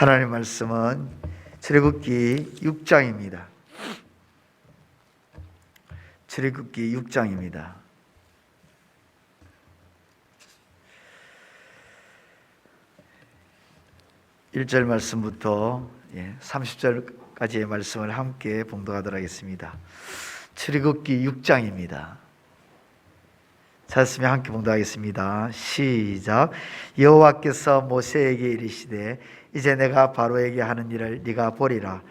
하나님 말씀은 출애굽기 6장입니다. 출애굽기 6장입니다. 1절 말씀부터 30절까지의 말씀을 함께 봉독하도록 하겠습니다. 출애굽기 6장입니다. 찾았으면 함께 봉독하겠습니다. 시작. 여호와께서 모세에게 이르시되 이제 내가 바로에게 하는 일을 네가 보리라.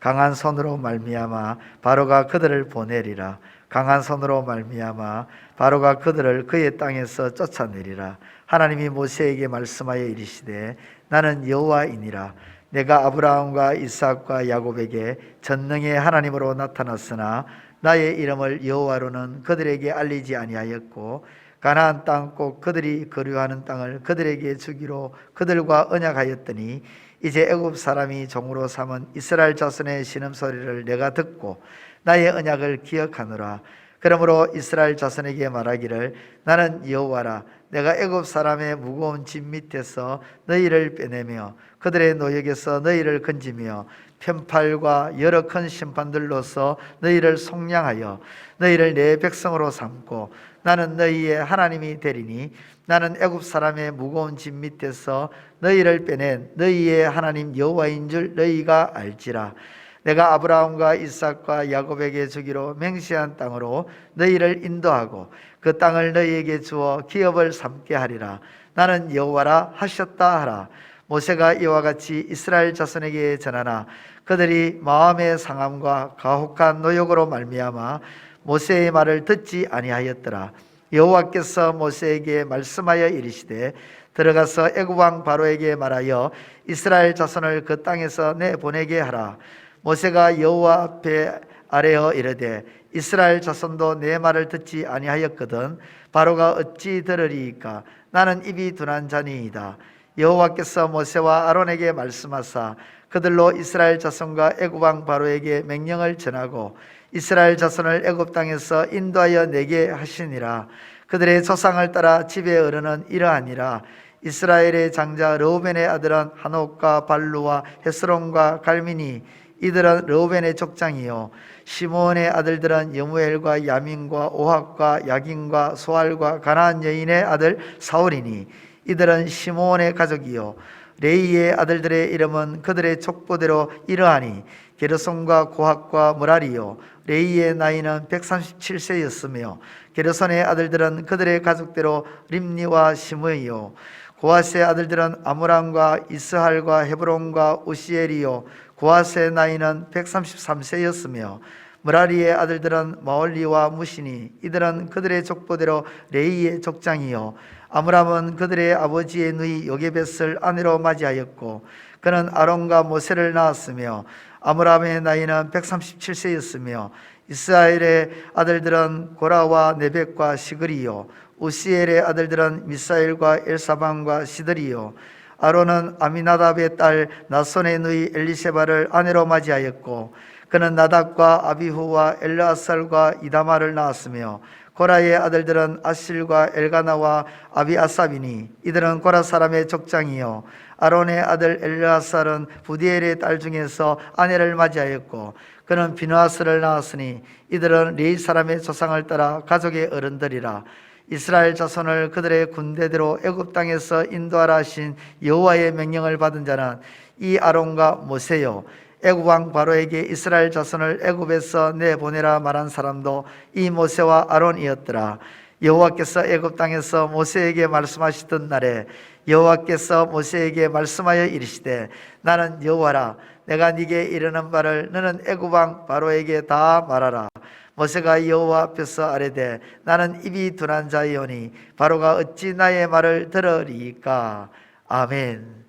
강한 손으로 말미암아 바로가 그들을 보내리라. 강한 손으로 말미암아 바로가 그들을 그의 땅에서 쫓아내리라. 하나님이 모세에게 말씀하여 이르시되 나는 여호와이니라. 내가 아브라함과 이삭과 야곱에게 전능의 하나님으로 나타났으나 나의 이름을 여호와로는 그들에게 알리지 아니하였고 가나안 땅 꼭 그들이 거류하는 땅을 그들에게 주기로 그들과 언약하였더니 이제 애굽 사람이 종으로 삼은 이스라엘 자손의 신음소리를 내가 듣고 나의 언약을 기억하노라. 그러므로 이스라엘 자손에게 말하기를 나는 여호와라. 내가 애굽 사람의 무거운 짐 밑에서 너희를 빼내며 그들의 노역에서 너희를 건지며 편팔과 여러 큰 심판들로서 너희를 속량하여 너희를 내 백성으로 삼고 나는 너희의 하나님이 되리니 나는 애굽 사람의 무거운 짐 밑에서 너희를 빼낸 너희의 하나님 여호와인 줄 너희가 알지라. 내가 아브라함과 이삭과 야곱에게 주기로 맹세한 땅으로 너희를 인도하고 그 땅을 너희에게 주어 기업을 삼게 하리라. 나는 여호와라 하셨다 하라. 모세가 이와 같이 이스라엘 자손에게 전하나 그들이 마음의 상함과 가혹한 노역으로 말미암아 모세의 말을 듣지 아니하였더라. 여호와께서 모세에게 말씀하여 이르시되 들어가서 애굽 왕 바로에게 말하여 이스라엘 자손을 그 땅에서 내보내게 하라. 모세가 여호와 앞에 아뢰어 이르되 이스라엘 자손도 내 말을 듣지 아니하였거든 바로가 어찌 들으리이까. 나는 입이 둔한 자니이다. 여호와께서 모세와 아론에게 말씀하사 그들로 이스라엘 자손과 애굽 왕 바로에게 명령을 전하고 이스라엘 자손을 애굽 땅에서 인도하여 내게 하시니라. 그들의 조상을 따라 집에 어른은 이러하니라. 이스라엘의 장자 르우벤의 아들은 한옥과 발루와 헤스론과 갈미니 이들은 르우벤의 족장이요 시므온의 아들들은 여무엘과 야민과 오학과 야긴과 소알과 가나안 여인의 아들 사울이니 이들은 시므온의 가족이요 레이의 아들들의 이름은 그들의 족보대로 이러하니 게르손과 고학과 무라리요 레이의 나이는 137세였으며 게르손의 아들들은 그들의 가족대로 림니와 시므이요 고핫의 아들들은 아므람과 이스할과 헤브론과 우시엘이요 고핫의 나이는 133세였으며 무라리의 아들들은 마올리와 무시니 이들은 그들의 족보대로 레이의 족장이요 아므람은 그들의 아버지의 누이 요게벳을 아내로 맞이하였고 그는 아론과 모세를 낳았으며 아므람의 나이는 137세였으며 이스라엘의 아들들은 고라와 네벡과 시그리요 우시엘의 아들들은 미사엘과 엘사반과 시드리요 아론은 아미나답의 딸 나손의 누이 엘리세바를 아내로 맞이하였고 그는 나답과 아비후와 엘르아살과 이다마를 낳았으며 고라의 아들들은 아실과 엘가나와 아비아삽이니 이들은 고라 사람의 족장이요 아론의 아들 엘르아살은 부디엘의 딸 중에서 아내를 맞이하였고 그는 비느하스를 낳았으니 이들은 레이 사람의 조상을 따라 가족의 어른들이라. 이스라엘 자손을 그들의 군대대로 애굽 땅에서 인도하라 하신 여호와의 명령을 받은 자는 이 아론과 모세요 애굽 왕 바로에게 이스라엘 자손을 애굽에서 내보내라 말한 사람도 이 모세와 아론이었더라. 여호와께서 애굽 땅에서 모세에게 말씀하시던 날에 여호와께서 모세에게 말씀하여 이르시되 나는 여호와라. 내가 네게 이르는 바를 너는 애굽 왕 바로에게 다 말하라. 모세가 여호와 앞에서 아뢰되 나는 입이 둔한 자이오니 바로가 어찌 나의 말을 들으리이까. 아멘.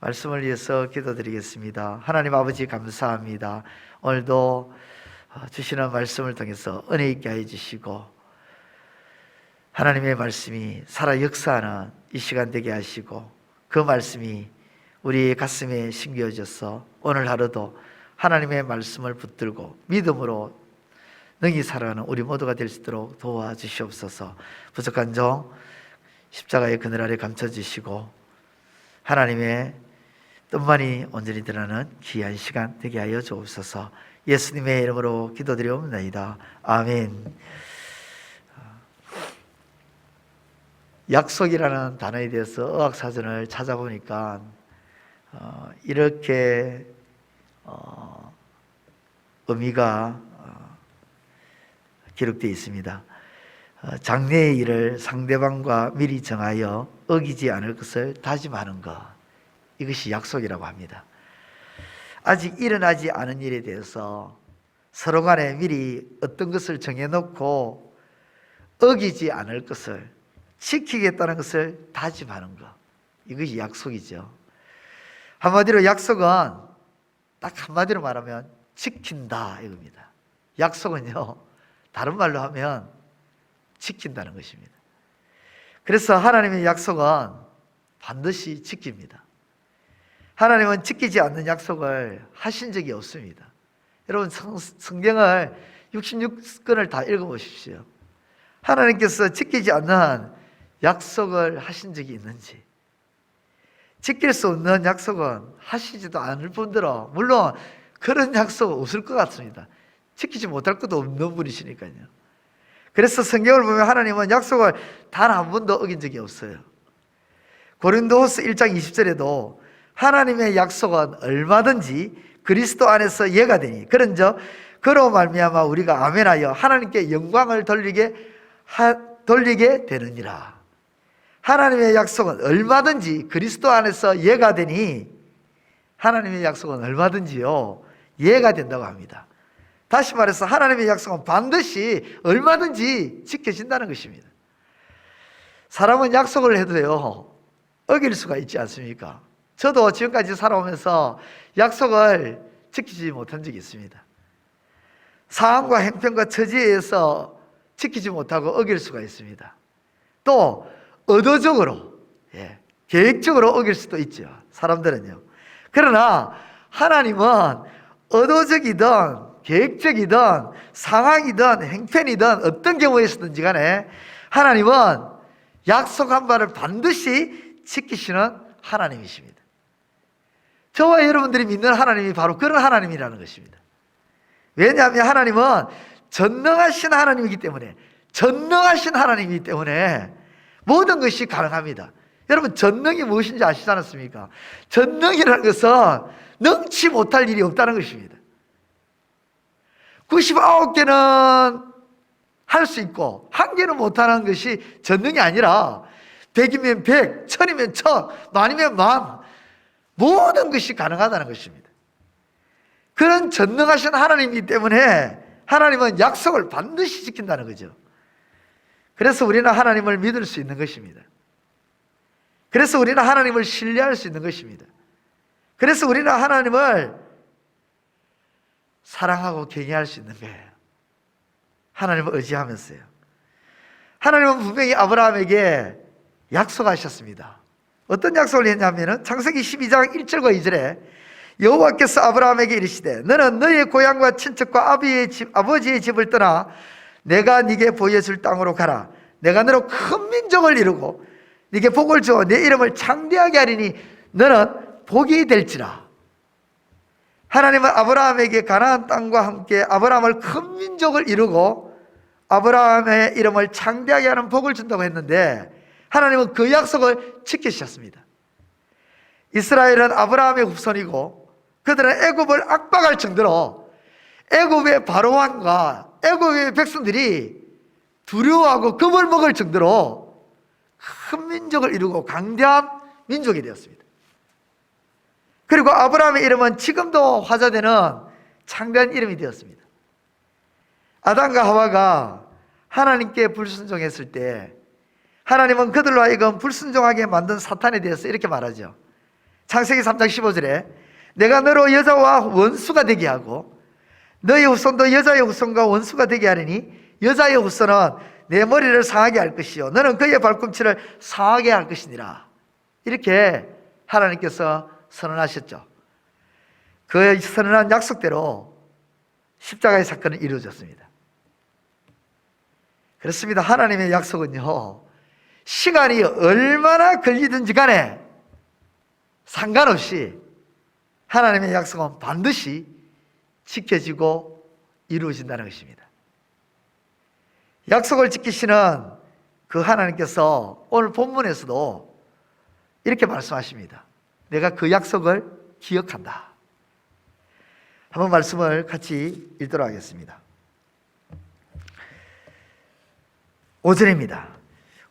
말씀을 위해서 기도드리겠습니다. 하나님 아버지 감사합니다. 오늘도 주시는 말씀을 통해서 은혜 있게 해 주시고 하나님의 말씀이 살아 역사하는 이 시간 되게 하시고 그 말씀이 우리 가슴에 심겨져서 오늘 하루도 하나님의 말씀을 붙들고 믿음으로 능히 살아가는 우리 모두가 될 수 있도록 도와주시옵소서. 부족한 종 십자가의 그늘 아래 감춰주시고 하나님의 뜻만이 온전히 드러나는 귀한 시간 되게 하여 주옵소서. 예수님의 이름으로 기도드리옵나이다. 아멘. 약속이라는 단어에 대해서 어학사전을 찾아보니까 이렇게 의미가 기록되어 있습니다. 장래의 일을 상대방과 미리 정하여 어기지 않을 것을 다짐하는 것, 이것이 약속이라고 합니다. 아직 일어나지 않은 일에 대해서 서로 간에 미리 어떤 것을 정해놓고 어기지 않을 것을, 지키겠다는 것을 다짐하는 것, 이것이 약속이죠. 한마디로 약속은 딱 한마디로 말하면 지킨다 이겁니다. 약속은요, 다른 말로 하면 지킨다는 것입니다. 그래서 하나님의 약속은 반드시 지킵니다. 하나님은 지키지 않는 약속을 하신 적이 없습니다. 여러분, 성경을 66권을 다 읽어보십시오. 하나님께서 지키지 않는 약속을 하신 적이 있는지, 지킬 수 없는 약속은 하시지도 않을 뿐더러, 물론 그런 약속은 없을 것 같습니다. 지키지 못할 것도 없는 분이시니까요. 그래서 성경을 보면 하나님은 약속을 단 한 번도 어긴 적이 없어요. 고린도후서 1장 20절에도 하나님의 약속은 얼마든지 그리스도 안에서 예가 되니 그런즉 그로 말미암아 우리가 아멘하여 하나님께 영광을 돌리게 되느니라. 하나님의 약속은 얼마든지 그리스도 안에서 예가 되니, 하나님의 약속은 얼마든지요 예가 된다고 합니다. 다시 말해서 하나님의 약속은 반드시 얼마든지 지켜진다는 것입니다. 사람은 약속을 해도요 어길 수가 있지 않습니까? 저도 지금까지 살아오면서 약속을 지키지 못한 적이 있습니다. 상황과 행편과 처지에 의해서 지키지 못하고 어길 수가 있습니다. 또 의도적으로, 계획적으로 어길 수도 있죠, 사람들은요. 그러나 하나님은 의도적이든 계획적이든 상황이든 행편이든 어떤 경우에서든지 간에 하나님은 약속한 바를 반드시 지키시는 하나님이십니다. 저와 여러분들이 믿는 하나님이 바로 그런 하나님이라는 것입니다. 왜냐하면 하나님은 전능하신 하나님이기 때문에, 전능하신 하나님이기 때문에 모든 것이 가능합니다. 여러분, 전능이 무엇인지 아시지 않습니까? 전능이라는 것은 능치 못할 일이 없다는 것입니다. 99개는 할 수 있고 1개는 못하는 것이 전능이 아니라 100이면 100, 1000이면 1000, 만이면 만, 모든 것이 가능하다는 것입니다. 그런 전능하신 하나님이기 때문에 하나님은 약속을 반드시 지킨다는 거죠. 그래서 우리는 하나님을 믿을 수 있는 것입니다. 그래서 우리는 하나님을 신뢰할 수 있는 것입니다. 그래서 우리는 하나님을 사랑하고 경외할 수 있는 거예요. 하나님을 의지하면서요. 하나님은 분명히 아브라함에게 약속하셨습니다. 어떤 약속을 했냐면 창세기 12장 1절과 2절에 여호와께서 아브라함에게 이르시되 너는 너의 고향과 친척과 아버지의 집을 떠나 내가 네게 보여줄 땅으로 가라. 내가 너로 큰 민족을 이루고 네게 복을 주어 내 이름을 창대하게 하리니 너는 복이 될지라. 하나님은 아브라함에게 가나안 땅과 함께 아브라함을 큰 민족을 이루고 아브라함의 이름을 창대하게 하는 복을 준다고 했는데, 하나님은 그 약속을 지키셨습니다. 이스라엘은 아브라함의 후손이고 그들은 애굽을 압박할 정도로 애굽의 바로왕과 애굽의 백성들이 두려워하고 겁을 먹을 정도로 큰 민족을 이루고 강대한 민족이 되었습니다. 그리고 아브라함의 이름은 지금도 화자되는 창대한 이름이 되었습니다. 아담과 하와가 하나님께 불순종했을 때 하나님은 그들로 하여금 불순종하게 만든 사탄에 대해서 이렇게 말하죠. 창세기 3장 15절에 내가 너로 여자와 원수가 되게 하고 너의 후손도 여자의 후손과 원수가 되게 하리니 여자의 후손은 내 머리를 상하게 할 것이요 너는 그의 발꿈치를 상하게 할 것이니라. 이렇게 하나님께서 선언하셨죠. 그 선언한 약속대로 십자가의 사건은 이루어졌습니다. 그렇습니다. 하나님의 약속은요 시간이 얼마나 걸리든지 간에 상관없이 하나님의 약속은 반드시 지켜지고 이루어진다는 것입니다. 약속을 지키시는 그 하나님께서 오늘 본문에서도 이렇게 말씀하십니다. 내가 그 약속을 기억한다. 한번 말씀을 같이 읽도록 하겠습니다. 5절입니다.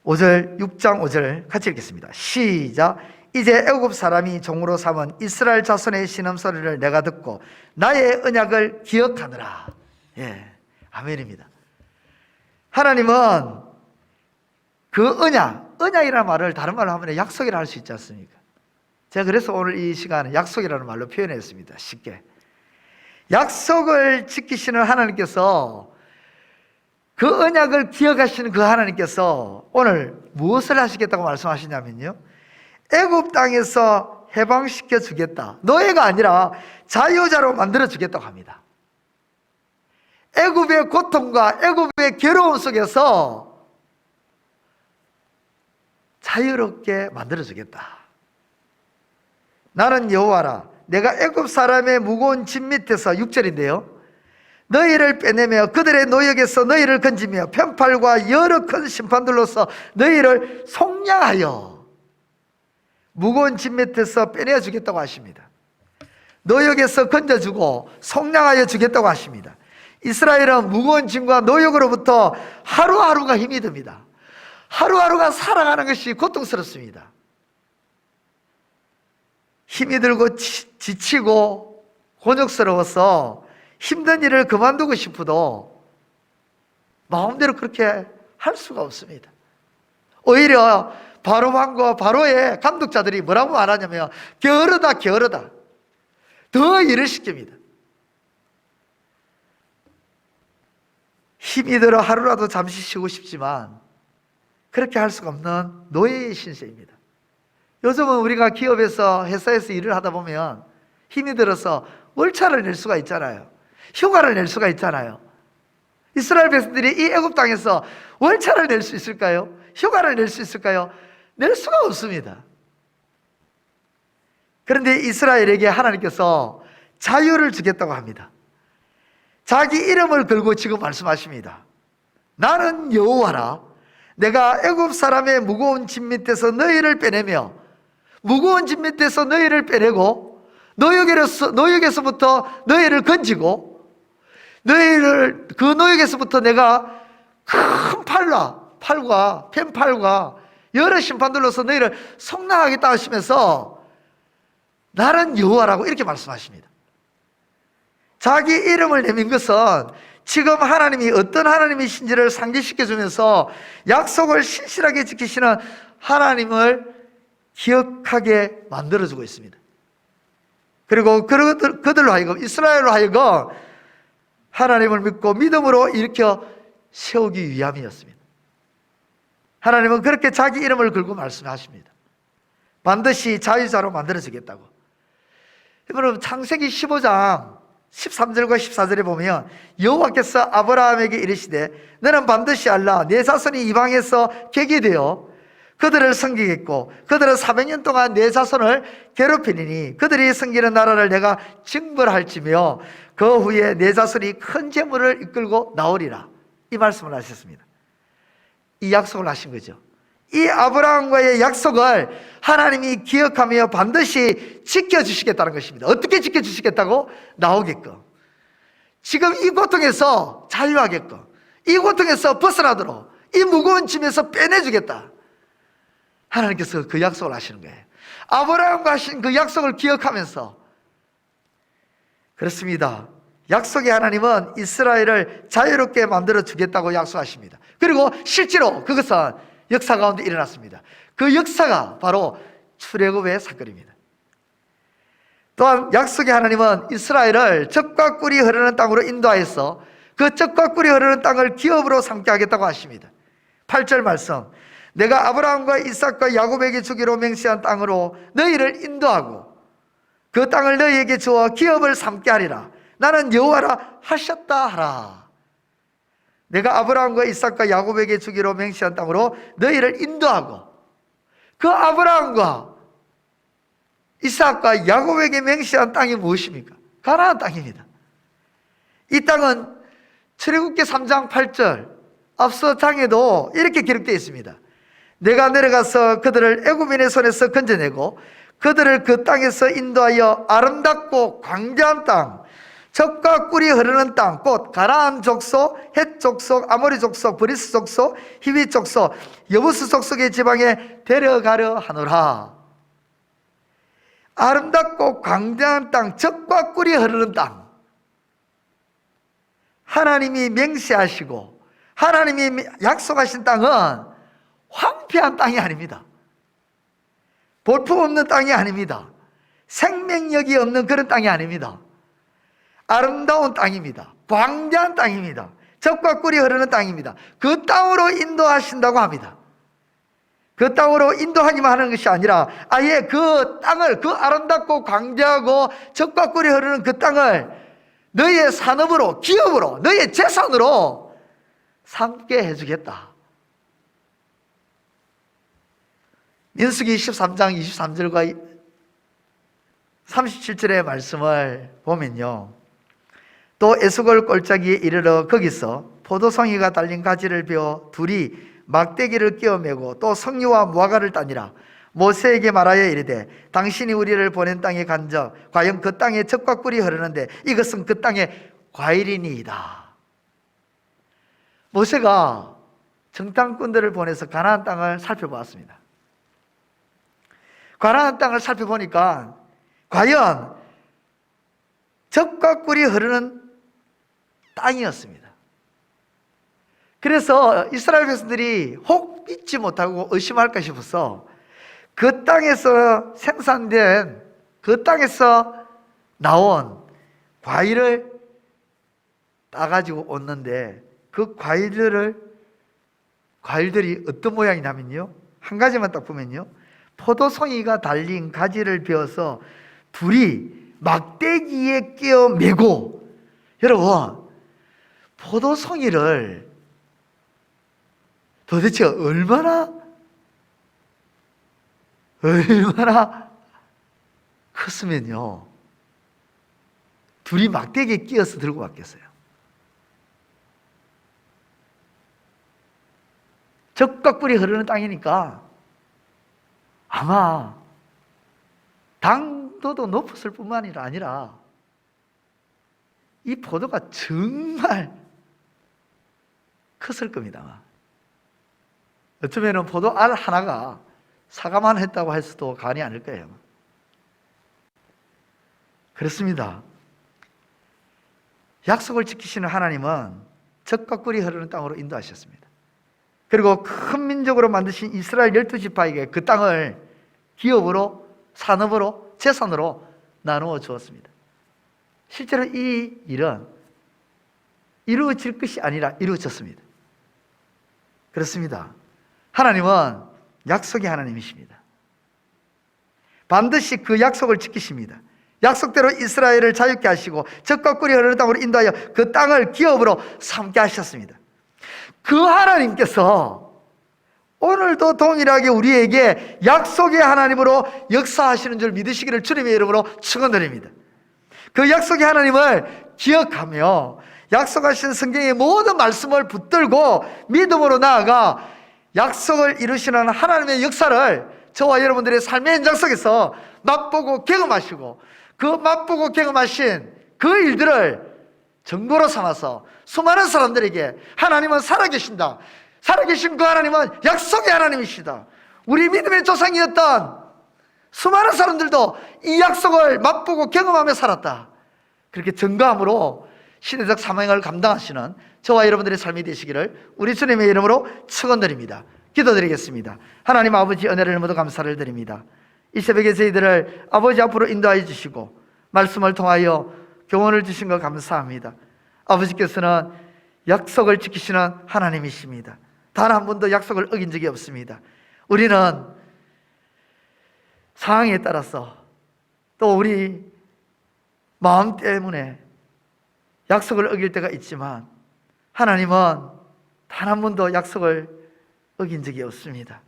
5절, 6장 5절 같이 읽겠습니다. 시작. 이제 애굽 사람이 종으로 삼은 이스라엘 자손의 신음소리를 내가 듣고 나의 언약을 기억하느라. 예, 아멘입니다. 하나님은 그 언약이라는 말을 다른 말로 하면 약속이라 할 수 있지 않습니까? 제가 그래서 오늘 이 시간에 약속이라는 말로 표현했습니다. 쉽게. 약속을 지키시는 하나님께서, 그 언약을 기억하시는 그 하나님께서 오늘 무엇을 하시겠다고 말씀하시냐면요, 애굽 땅에서 해방시켜 주겠다. 노예가 아니라 자유자로 만들어 주겠다고 합니다. 애굽의 고통과 애굽의 괴로움 속에서 자유롭게 만들어 주겠다. 나는 여호와라. 내가 애굽 사람의 무거운 짐 밑에서, 6절인데요, 너희를 빼내며 그들의 노역에서 너희를 건지며 편팔과 여러 큰 심판들로서 너희를 속량하여 무거운 짐 밑에서 빼내어 주겠다고 하십니다. 노역에서 건져주고 속량하여 주겠다고 하십니다. 이스라엘은 무거운 짐과 노역으로부터 하루하루가 힘이 듭니다. 하루하루가 살아가는 것이 고통스럽습니다. 힘이 들고 지치고 곤욕스러워서 힘든 일을 그만두고 싶어도 마음대로 그렇게 할 수가 없습니다. 오히려 바로 왕과 바로의 감독자들이 뭐라고 말하냐면 게으르다 게으르다, 더 일을 시킵니다. 힘이 들어 하루라도 잠시 쉬고 싶지만 그렇게 할 수가 없는 노예의 신세입니다. 요즘은 우리가 기업에서, 회사에서 일을 하다 보면 힘이 들어서 월차를 낼 수가 있잖아요. 휴가를 낼 수가 있잖아요. 이스라엘 백성들이 이 애굽 땅에서 월차를 낼 수 있을까요? 휴가를 낼 수 있을까요? 낼 수가 없습니다. 그런데 이스라엘에게 하나님께서 자유를 주겠다고 합니다. 자기 이름을 걸고 지금 말씀하십니다. 나는 여호와라. 내가 애굽 사람의 무거운 짐 밑에서 너희를 빼내며, 무거운 짐 밑에서 너희를 빼내고 노역에서부터 너희를 건지고, 너희를 그 노역에서부터 내가 큰 팔과 펜팔과 여러 심판들로서 너희를 속량하겠다 하시면서 나는 여호와라고 이렇게 말씀하십니다. 자기 이름을 내민 것은 지금 하나님이 어떤 하나님이신지를 상기시켜 주면서 약속을 신실하게 지키시는 하나님을 기억하게 만들어주고 있습니다. 그리고 그들로 하여금, 이스라엘로 하여금 하나님을 믿고 믿음으로 일으켜 세우기 위함이었습니다. 하나님은 그렇게 자기 이름을 걸고 말씀하십니다. 반드시 자유자로 만들어주겠다고. 여러분, 창세기 15장 13절과 14절에 보면 여호와께서 아브라함에게 이르시되 너는 반드시 알라. 내 자손이 이방에서 객이 되어 그들을 섬기겠고 그들은 400년 동안 내 자손을 괴롭히니 그들이 섬기는 나라를 내가 징벌할지며 그 후에 내 자손이 큰 재물을 이끌고 나오리라. 이 말씀을 하셨습니다. 이 약속을 하신 거죠. 이 아브라함과의 약속을 하나님이 기억하며 반드시 지켜주시겠다는 것입니다. 어떻게 지켜주시겠다고? 나오게끔, 지금 이 고통에서 자유하게끔, 이 고통에서 벗어나도록 이 무거운 짐에서 빼내주겠다. 하나님께서 그 약속을 하시는 거예요. 아브라함과 하신 그 약속을 기억하면서, 그렇습니다, 약속의 하나님은 이스라엘을 자유롭게 만들어 주겠다고 약속하십니다. 그리고 실제로 그것은 역사 가운데 일어났습니다. 그 역사가 바로 출애굽의 사건입니다. 또한 약속의 하나님은 이스라엘을 젖과 꿀이 흐르는 땅으로 인도하여서 그 젖과 꿀이 흐르는 땅을 기업으로 삼게 하겠다고 하십니다. 8절 말씀, 내가 아브라함과 이삭과 야곱에게 주기로 맹세한 땅으로 너희를 인도하고 그 땅을 너희에게 주어 기업을 삼게 하리라. 나는 여호와라 하셨다 하라. 내가 아브라함과 이삭과 야곱에게 주기로 맹세한 땅으로 너희를 인도하고, 그 아브라함과 이삭과 야곱에게 맹세한 땅이 무엇입니까? 가나안 땅입니다. 이 땅은 출애굽기 3장 8절 앞서 장에도 이렇게 기록되어 있습니다. 내가 내려가서 그들을 애굽인의 손에서 건져내고 그들을 그 땅에서 인도하여 아름답고 광대한 땅, 젖과 꿀이 흐르는 땅, 곧 가나안 족속, 헷 족속, 아모리 족속, 브리스 족속, 히위 족속, 여부스 족속의 지방에 데려가려 하노라. 아름답고 광대한 땅, 젖과 꿀이 흐르는 땅. 하나님이 맹세하시고 하나님이 약속하신 땅은 황폐한 땅이 아닙니다. 볼품없는 땅이 아닙니다. 생명력이 없는 그런 땅이 아닙니다. 아름다운 땅입니다. 광대한 땅입니다. 젖과 꿀이 흐르는 땅입니다. 그 땅으로 인도하신다고 합니다. 그 땅으로 인도하기만 하는 것이 아니라 아예 그 땅을, 그 아름답고 광대하고 젖과 꿀이 흐르는 그 땅을 너희의 산업으로, 기업으로, 너희의 재산으로 삼게 해주겠다. 민수기 23장 23절과 37절의 말씀을 보면요, 또 에스골 골짜기에 이르러 거기서 포도송이가 달린 가지를 베어 둘이 막대기를 끼어매고 또 석류와 무화과를 따니라. 모세에게 말하여 이르되 당신이 우리를 보낸 땅에 간적 과연 그 땅에 젖과 꿀이 흐르는데 이것은 그 땅의 과일이니이다. 모세가 정탐꾼들을 보내서 가나안 땅을 살펴보았습니다. 가나안 땅을 살펴보니까 과연 젖과 꿀이 흐르는 땅이었습니다. 그래서 이스라엘 백성들이 혹 믿지 못하고 의심할까 싶어서 그 땅에서 생산된, 그 땅에서 나온 과일을 따가지고 왔는데 그 과일들이 어떤 모양이냐면요, 한 가지만 딱 보면요, 포도송이가 달린 가지를 베어서 둘이 막대기에 끼어 매고, 여러분, 포도송이를 도대체 얼마나 컸으면요 둘이 막대기에 끼어서 들고 왔겠어요. 젖과 꿀이 흐르는 땅이니까 아마 당도도 높았을 뿐만 아니라 이 포도가 정말 컸을 겁니다. 어쩌면 포도 알 하나가 사과만 했다고 해서도 과언이 아닐 거예요. 그렇습니다. 약속을 지키시는 하나님은 젖과 꿀이 흐르는 땅으로 인도하셨습니다. 그리고 큰 민족으로 만드신 이스라엘 12지파에게 그 땅을 기업으로, 산업으로, 재산으로 나누어 주었습니다. 실제로 이 일은 이루어질 것이 아니라 이루어졌습니다. 그렇습니다. 하나님은 약속의 하나님이십니다. 반드시 그 약속을 지키십니다. 약속대로 이스라엘을 자유케 하시고 젖과 꿀이 흐르는 땅으로 인도하여 그 땅을 기업으로 삼게 하셨습니다. 그 하나님께서 오늘도 동일하게 우리에게 약속의 하나님으로 역사하시는 줄 믿으시기를 주님의 이름으로 축원드립니다. 그 약속의 하나님을 기억하며 약속하신 성경의 모든 말씀을 붙들고 믿음으로 나아가 약속을 이루시는 하나님의 역사를 저와 여러분들의 삶의 현장 속에서 맛보고 경험하시고 그 맛보고 경험하신 그 일들을 증거로 삼아서 수많은 사람들에게 하나님은 살아계신다, 살아계신 그 하나님은 약속의 하나님이시다, 우리 믿음의 조상이었던 수많은 사람들도 이 약속을 맛보고 경험하며 살았다, 그렇게 증거함으로 시대적 사명을 감당하시는 저와 여러분들의 삶이 되시기를 우리 주님의 이름으로 축원드립니다. 기도드리겠습니다. 하나님 아버지, 은혜를 모두 감사를 드립니다. 이 새벽에 저희들을 아버지 앞으로 인도하여 주시고 말씀을 통하여 교훈을 주신 것 감사합니다. 아버지께서는 약속을 지키시는 하나님이십니다. 단 한 번도 약속을 어긴 적이 없습니다. 우리는 상황에 따라서 또 우리 마음 때문에 약속을 어길 때가 있지만 하나님은 단 한 번도 약속을 어긴 적이 없습니다.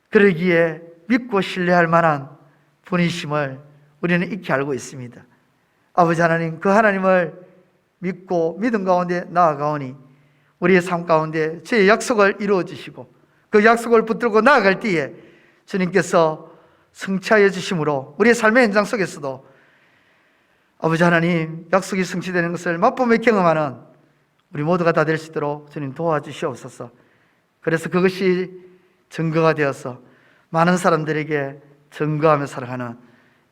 그러기에 믿고 신뢰할 만한 분이심을 우리는 익히 알고 있습니다. 아버지 하나님, 그 하나님을 믿고 믿음 가운데 나아가오니 우리의 삶 가운데 주의 약속을 이루어 주시고 그 약속을 붙들고 나아갈 때에 주님께서 성취하여 주심으로 우리의 삶의 현장 속에서도 아버지 하나님, 약속이 성취되는 것을 맛보며 경험하는 우리 모두가 다 될 수 있도록 주님 도와주시옵소서. 그래서 그것이 증거가 되어서 많은 사람들에게 증거하며 살아가는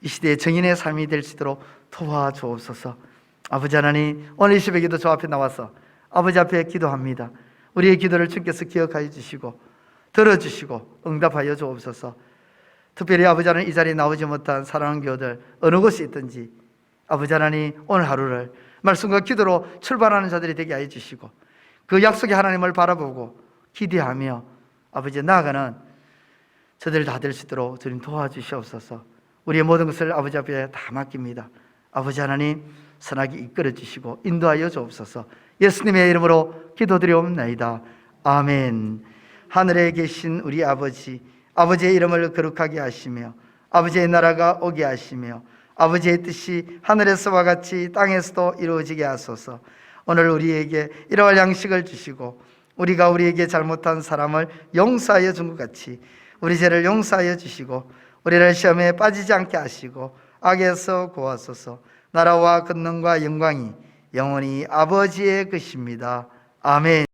이 시대의 정인의 삶이 될 수 있도록 도와주옵소서. 아버지 하나님, 오늘 이 새벽에도 저 앞에 나와서 아버지 앞에 기도합니다. 우리의 기도를 주께서 기억하여 주시고 들어주시고 응답하여 주옵소서. 특별히 아버지 하나님, 이 자리에 나오지 못한 사랑하는 교우들 어느 곳에 있든지 아버지 하나님, 오늘 하루를 말씀과 기도로 출발하는 자들이 되게 하여 주시고 그 약속의 하나님을 바라보고 기대하며 아버지 나아가는 저들 다 될 수 있도록 주님 도와주시옵소서. 우리의 모든 것을 아버지 앞에 다 맡깁니다. 아버지 하나님, 선하게 이끌어 주시고 인도하여 주옵소서. 예수님의 이름으로 기도드리옵나이다. 아멘. 하늘에 계신 우리 아버지, 아버지의 이름을 거룩하게 하시며 아버지의 나라가 오게 하시며 아버지의 뜻이 하늘에서와 같이 땅에서도 이루어지게 하소서. 오늘 우리에게 일용할 양식을 주시고 우리가 우리에게 잘못한 사람을 용서하여 준 것 같이 우리 죄를 용서하여 주시고 우리를 시험에 빠지지 않게 하시고 악에서 구하소서. 나라와 권능과 영광이 영원히 아버지의 것입니다. 아멘.